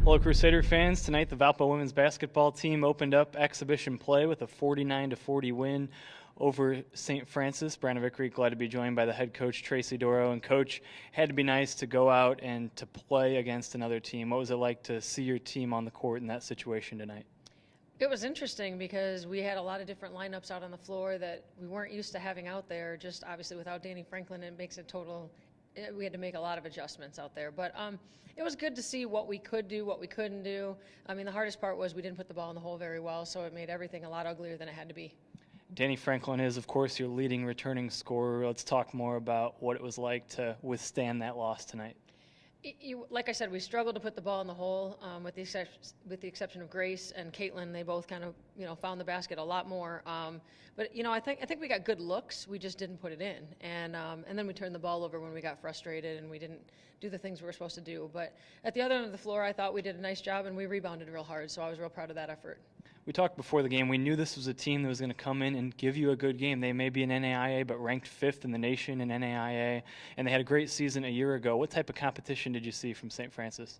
Hello, Crusader fans. Tonight, the Valpo women's basketball team opened up exhibition play with a 49-40 win over St. Francis. Branovic glad to be joined by the head coach, Tracy Doro. And, Coach, had to be nice to go out and to play against another team. What was it like to see your team on the court in that situation tonight? It was interesting because we had a lot of different lineups out on the floor that we weren't used to having out there. Just obviously without Danny Franklin, it makes it total. We had to make a lot of adjustments out there. But it was good to see what we could do, what we couldn't do. I mean, the hardest part was we didn't put the ball in the hole very well, so it made everything a lot uglier than it had to be. Danny Franklin is, of course, your leading returning scorer. Let's talk more about what it was like to withstand that loss tonight. Like I said, we struggled to put the ball in the hole, with the exception of Grace and Caitlin. They both kind of, found the basket a lot more. But I think we got good looks. We just didn't put it in, and then we turned the ball over when we got frustrated and we didn't do the things we were supposed to do. But at the other end of the floor, I thought we did a nice job and we rebounded real hard. So I was real proud of that effort. We talked before the game. We knew this was a team that was going to come in and give you a good game. They may be in NAIA, but ranked 5th in the nation in NAIA, and they had a great season a year ago. What type of competition did you see from St. Francis?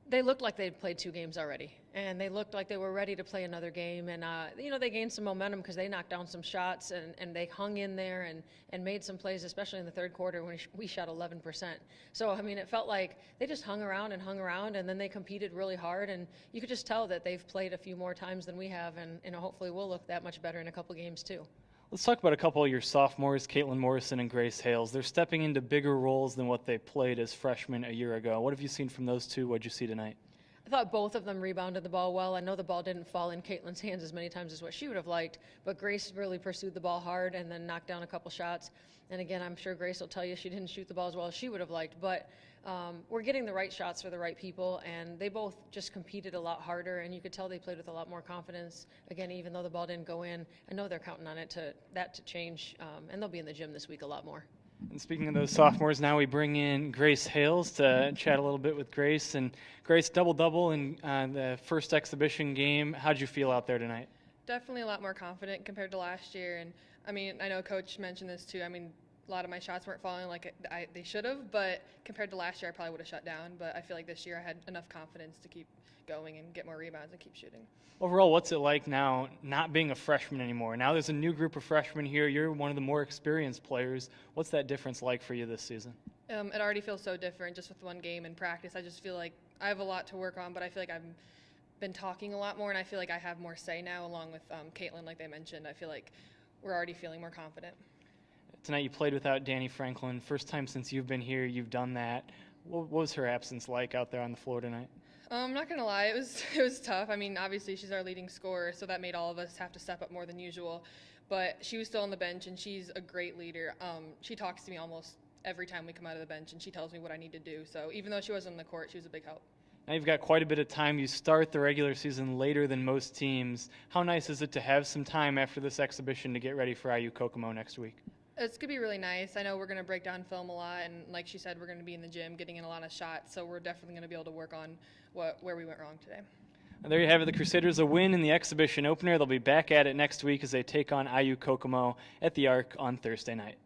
They looked like they'd played 2 games already, and they looked like they were ready to play another game. And, they gained some momentum because they knocked down some shots, and they hung in there and made some plays, especially in the third quarter when we shot 11%. So, it felt like they just hung around, and then they competed really hard. And you could just tell that they've played a few more times than we have, and hopefully we'll look that much better in a couple games too. Let's talk about a couple of your sophomores, Caitlin Morrison and Grace Hales. They're stepping into bigger roles than what they played as freshmen a year ago. What have you seen from those two? What did you see tonight? I thought both of them rebounded the ball well. I know the ball didn't fall in Caitlin's hands as many times as what she would have liked, but Grace really pursued the ball hard and then knocked down a couple shots. And again, I'm sure Grace will tell you she didn't shoot the ball as well as she would have liked, but we're getting the right shots for the right people, and they both just competed a lot harder, and you could tell they played with a lot more confidence. Again, even though the ball didn't go in, I know they're counting on that to change, and they'll be in the gym this week a lot more. And speaking of those sophomores, now we bring in Grace Hales to chat a little bit with Grace. And Grace, double-double in the first exhibition game. How'd you feel out there tonight? Definitely a lot more confident compared to last year. And, I know Coach mentioned this too. A lot of my shots weren't falling like they should have, but compared to last year, I probably would have shut down. But I feel like this year I had enough confidence to keep going and get more rebounds and keep shooting. Overall, what's it like now not being a freshman anymore? Now there's a new group of freshmen here. You're one of the more experienced players. What's that difference like for you this season? It already feels so different just with one game in practice. I just feel like I have a lot to work on, but I feel like I've been talking a lot more, and I feel like I have more say now along with Caitlin, like they mentioned. I feel like we're already feeling more confident. Tonight you played without Danny Franklin. First time since you've been here, you've done that. What was her absence like out there on the floor tonight? I'm not gonna lie, it was tough. Obviously she's our leading scorer, so that made all of us have to step up more than usual. But she was still on the bench, and she's a great leader. She talks to me almost every time we come out of the bench, and she tells me what I need to do. So even though she wasn't on the court, she was a big help. Now you've got quite a bit of time. You start the regular season later than most teams. How nice is it to have some time after this exhibition to get ready for IU Kokomo next week? It's going to be really nice. I know we're going to break down film a lot, and like she said, we're going to be in the gym getting in a lot of shots, so we're definitely going to be able to work on where we went wrong today. And there you have it. The Crusaders a win in the exhibition opener. They'll be back at it next week as they take on IU Kokomo at the Arc on Thursday night.